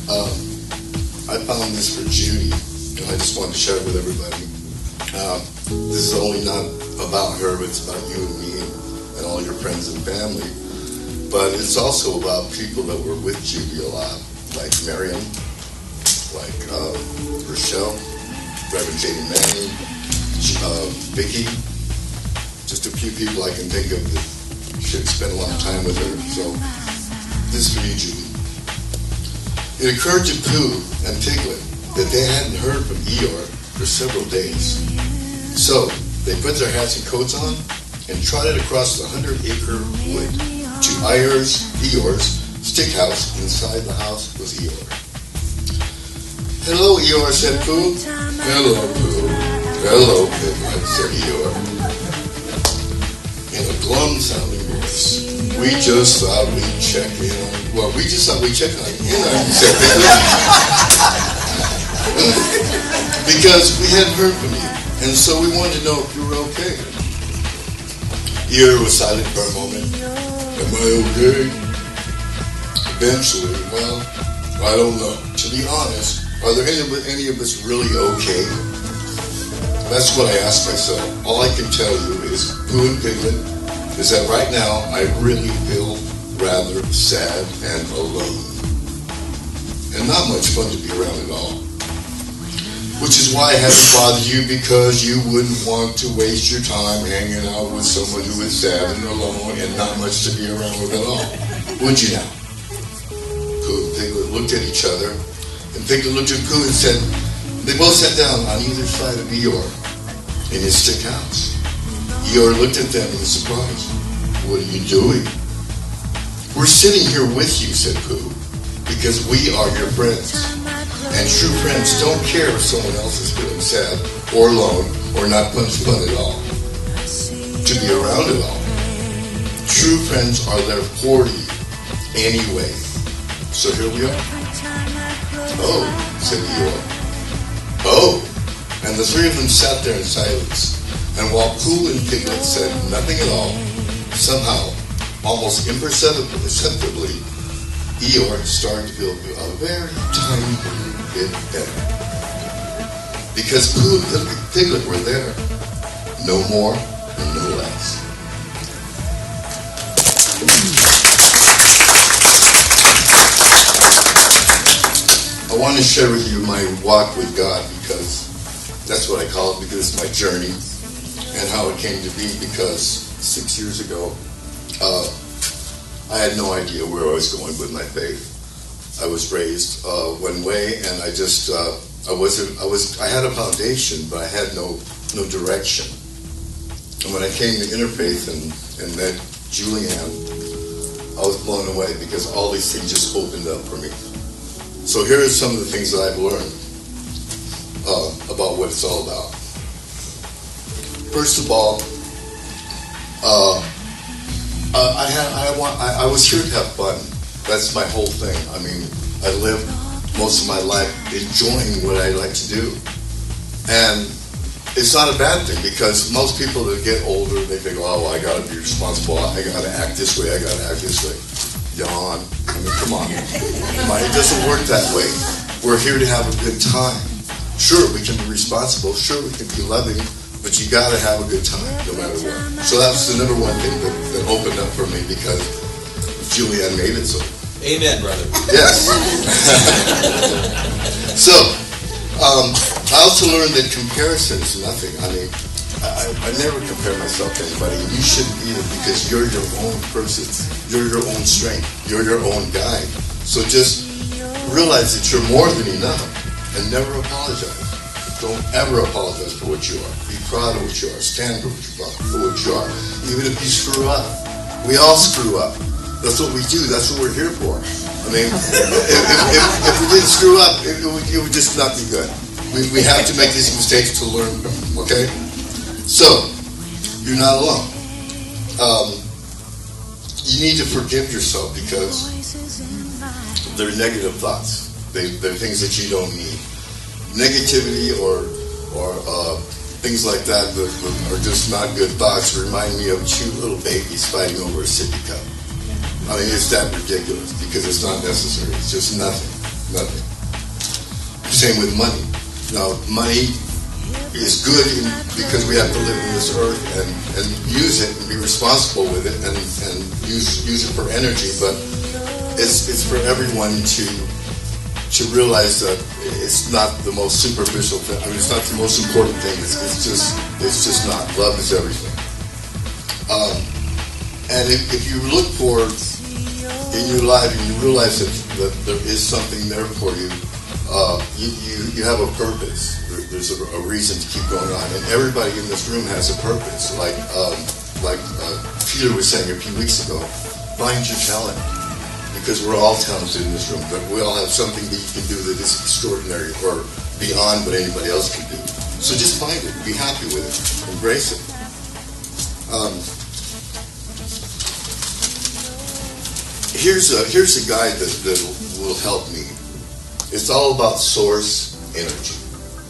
Um, I found this for Judy, and I just wanted to share it with everybody. This is only not about her, but it's about you and me and all your friends and family. But it's also about people that were with Judy a lot, like Miriam, like Rochelle, Reverend Janie Manning, Vicky. Just a few people I can think of that should spend a lot of time with her. So this is for you, Judy. It occurred to Pooh and Piglet that they hadn't heard from Eeyore for several days. So they put their hats and coats on and trotted across the 100-acre wood to Eeyore's stick house. Inside the house was Eeyore. "Hello, Eeyore," said Pooh. "Hello, Pooh." "Hello, Piglet," said Eeyore, in a glum-sounding voice. "We just thought we'd check in on you." "Well, we just thought we'd check in on you," said Piglet. "Because we hadn't heard from you, and so we wanted to know if you were okay." Eeyore was silent for a moment. "Am I okay?" "Eventually, well, I don't know. To be honest, are there any of us really okay?" That's what I asked myself. All I can tell you is, Pooh and Piglet, is that right now I really feel rather sad and alone. And not much fun to be around at all. Which is why I haven't bothered you, because you wouldn't want to waste your time hanging out with someone who is sad and alone and not much to be around with at all. Would you now? Pooh and Piglet looked at each other, and Piglet looked at Pooh and said, they both sat down on either side of Eeyore in his stick house. Eeyore looked at them in surprise. "What are you doing?" "We're sitting here with you," said Pooh, "because we are your friends. And true friends don't care if someone else is feeling sad or alone or not much fun at all. To be around at all. True friends are there for you anyway. So here we are." "Oh," said Eeyore. "Oh." And the three of them sat there in silence. And while Pooh and Piglet said nothing at all, somehow, almost imperceptibly, Eeyore started to feel a very tiny bit better. Because Pooh and Piglet were there. No more and no less. I want to share with you my walk with God, because that's what I call it, because it's my journey and how it came to be. Because 6 years ago, I had no idea where I was going with my faith. I was raised one way, and I had a foundation, but I had no direction. And when I came to Interfaith and met Julianne, I was blown away, because all these things just opened up for me. So here are some of the things that I've learned about what it's all about. First of all, I was here to have fun. That's my whole thing. I mean, I lived most of my life enjoying what I like to do. And it's not a bad thing, because most people that get older, they think, "Oh, I got to be responsible. I got to act this way. I got to act this way." Yawn. I mean, come on. It doesn't work that way. We're here to have a good time. Sure, we can be responsible. Sure, we can be loving. But you got to have a good time, no matter what. So that's the number one thing that opened up for me, because Julianne made it so. Amen, brother. Yes. So, I also learned that comparison is nothing. I mean, I never compare myself to anybody. You shouldn't either, because you're your own person. You're your own strength. You're your own guide. So just realize that you're more than enough, and never apologize. Don't ever apologize for what you are. Be proud of what you are. Stand for what you are. Even if you screw up. We all screw up. That's what we do. That's what we're here for. I mean, if we didn't screw up, it would just not be good. We have to make these mistakes to learn from them, okay? So, you're not alone. You need to forgive yourself, because they're negative thoughts. They're things that you don't need. Negativity or things like that are just not good thoughts. Remind me of two little babies fighting over a sippy cup. I mean, it's that ridiculous, because it's not necessary. It's just nothing. Nothing. Same with money. Now, money is good because we have to live in this earth and use it and be responsible with it and use it for energy. But it's for everyone to realize that it's not the most superficial thing. I mean, it's not the most important thing. It's just not. Love is everything. And if you look forward in your life and you realize that there is something there for you, you have a purpose. There's a reason to keep going on, and everybody in this room has a purpose. Like Peter was saying a few weeks ago, find your talent, because we're all talented in this room, but we all have something that you can do that is extraordinary or beyond what anybody else can do. So just find it, be happy with it, embrace it. Here's a guide that will help me. It's all about source energy.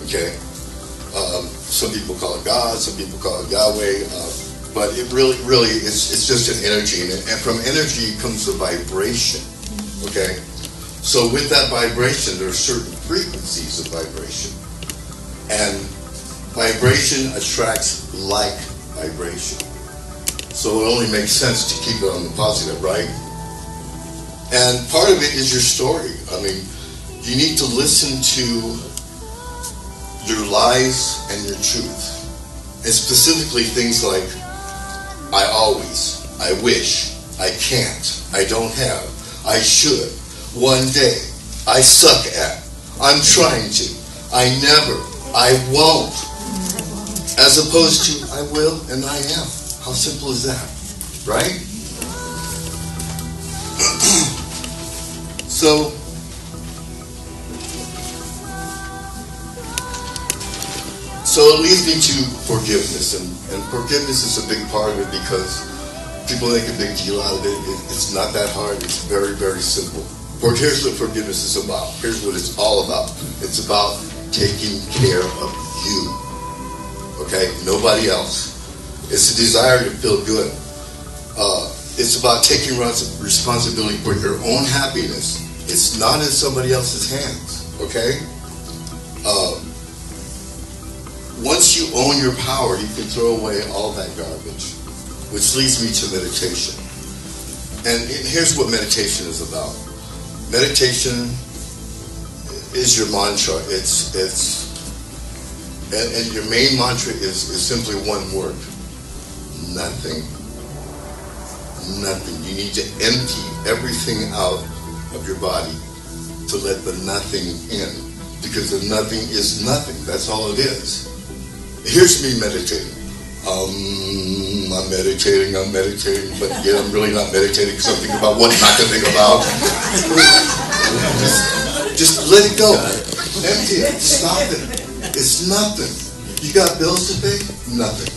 Okay, some people call it God, some people call it Yahweh, but it really, it's just an energy, and from energy comes a vibration. Okay, so with that vibration, there are certain frequencies of vibration, and vibration attracts like vibration. So it only makes sense to keep it on the positive, right? And part of it is your story. I mean, you need to listen to your lies and your truth. And specifically things like, I always, I wish, I can't, I don't have, I should, one day, I suck at, I'm trying to, I never, I won't. As opposed to, I will and I am. How simple is that? Right? So it leads me to forgiveness, and forgiveness is a big part of it because people make a big deal out of it. It's not that hard. It's very, very simple. Here's what forgiveness is about. Here's what it's all about. It's about taking care of you. Okay? Nobody else. It's a desire to feel good. It's about taking responsibility for your own happiness. It's not in somebody else's hands. Okay? Once you own your power, you can throw away all that garbage, which leads me to meditation. And here's what meditation is about. Meditation is your mantra. And your main mantra is simply one word: nothing. Nothing. You need to empty everything out of your body to let the nothing in, because the nothing is nothing. That's all it is. Here's me meditating. I'm meditating, but yet I'm really not meditating because I'm thinking about what not to think about. Just let it go. Empty it. Stop it. It's nothing. You got bills to pay? Nothing.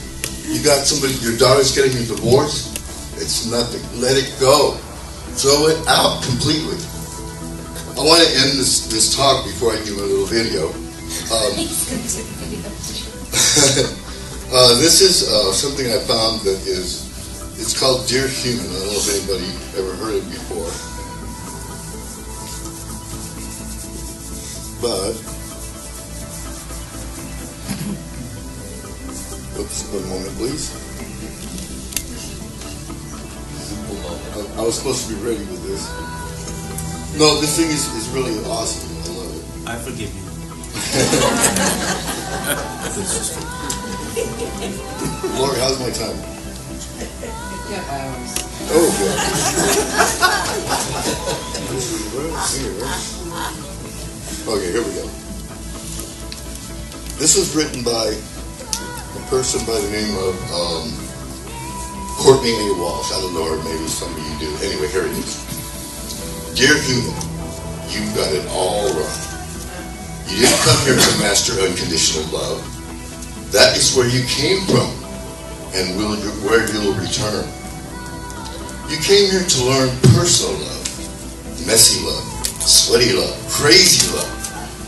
You got somebody, your daughter's getting a divorce? It's nothing. Let it go. Throw it out completely. I want to end this talk before I do a little video. This is something I found that it's called Dear Human. I don't know if anybody ever heard it before. But, oops, one moment please. I was supposed to be ready with this. No, this thing is really awesome. I love it. I forgive you. Lori, how's my time? Yeah, hours. Oh, good. Okay, here we go. This was written by a person by the name of Courtney A. Walsh. I don't know her, maybe some of you do. Anyway, here it is. Dear human, you've got it all wrong. You didn't come here to master unconditional love. That is where you came from and where you'll return. You came here to learn personal love, messy love, sweaty love, crazy love,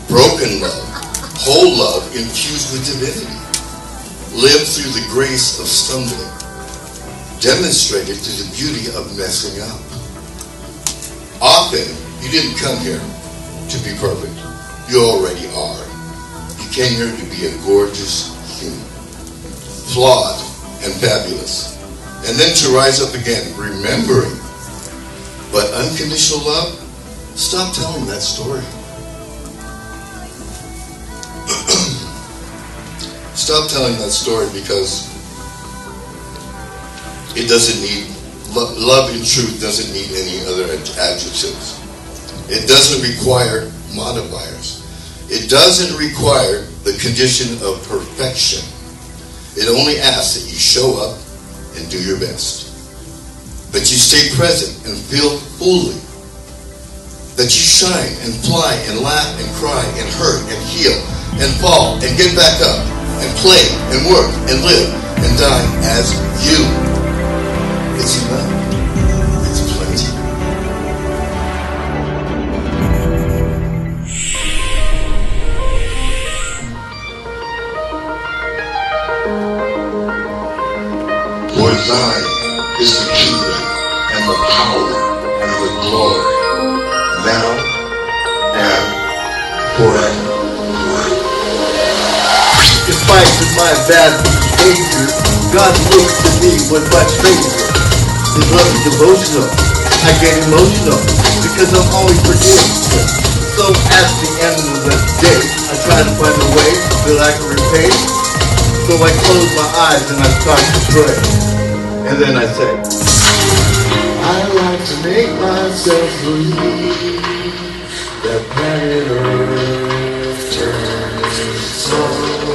broken love, whole love infused with divinity. Live through the grace of stumbling. Demonstrated through the beauty of messing up. Often, you didn't come here to be perfect. You already are. You came here to be a gorgeous human, flawed and fabulous, and then to rise up again, remembering. But unconditional love, stop telling that story. Stop telling that story, because it doesn't need, love in truth doesn't need any other adjectives. It doesn't require modifiers. It doesn't require the condition of perfection. It only asks that you show up and do your best. That you stay present and feel fully. That you shine and fly and laugh and cry and hurt and heal and fall and get back up and play and work and live and die as you. It's enough. It's plenty. For thine is the kingdom and the power and the glory, now and forever. Despite my bad behavior, God looks at me with much favor. His love is devotional. I get emotional because I'm always forgiving. So at the end of the day, I try to find a way that I can repay. So I close my eyes and I start to pray. And then I say, I like to make myself believe that planet Earth turns slowly.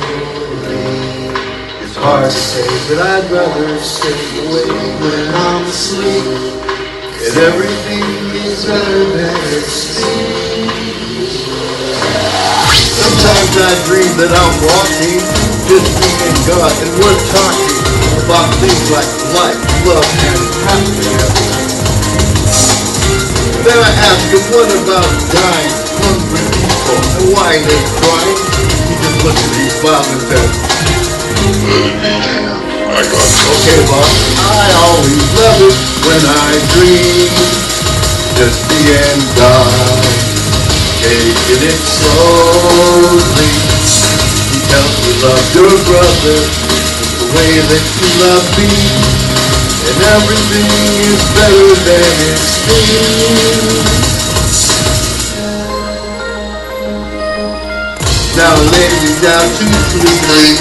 It's hard to say, but I'd rather stay awake when I'm asleep. And everything is better than it seems. Sometimes I dream that I'm walking, just me and God, and we're talking about things like life, love, and happiness. Then I ask him, what about dying, hungry people, and why they crying? He just looks at me, smiles and says, okay, boss, I always love it when I dream, just me and God, taking it slowly. He tells me, love your brother the way that you love me, and everything is better than it seems. Now lay me down to sleep.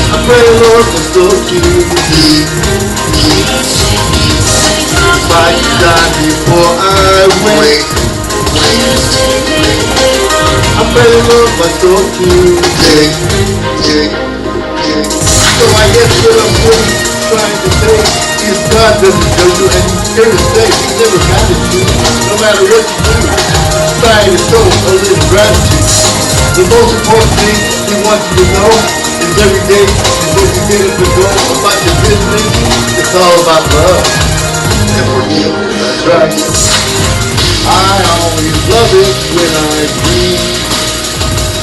I pray, Lord, for so deep. If I could die before I wake, I pray, Lord, my soul to take. So I guess what I'm really trying to say is God doesn't judge you, and He's here to stay. He's never mad at you, no matter what you do. Trying to show a little gratitude. The most important thing He wants you to know is every day is what you get up and go about your business. It's all about love and forgiveness. That's right. I always love it when I dream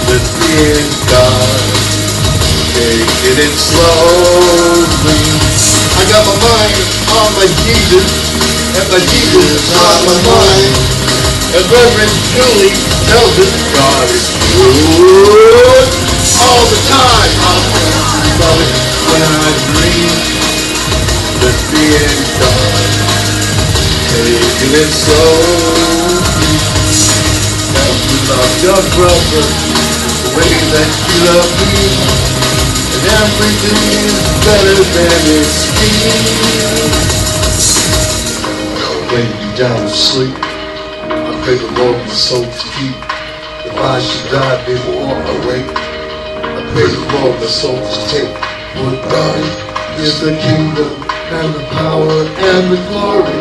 that being God, taking it slowly. I got my mind on my Jesus, and my Jesus is on my mind. And Reverend Julie tells us God is good all the time. I love it when I dream that being God, taking it slowly. Help you love your brother the way that you love me, and everything is better than it seems. Lay me down to sleep. I pray the Lord my soul to keep. If I should die before I wake, I pray the Lord my soul to take. For thine is the kingdom and the power and the glory,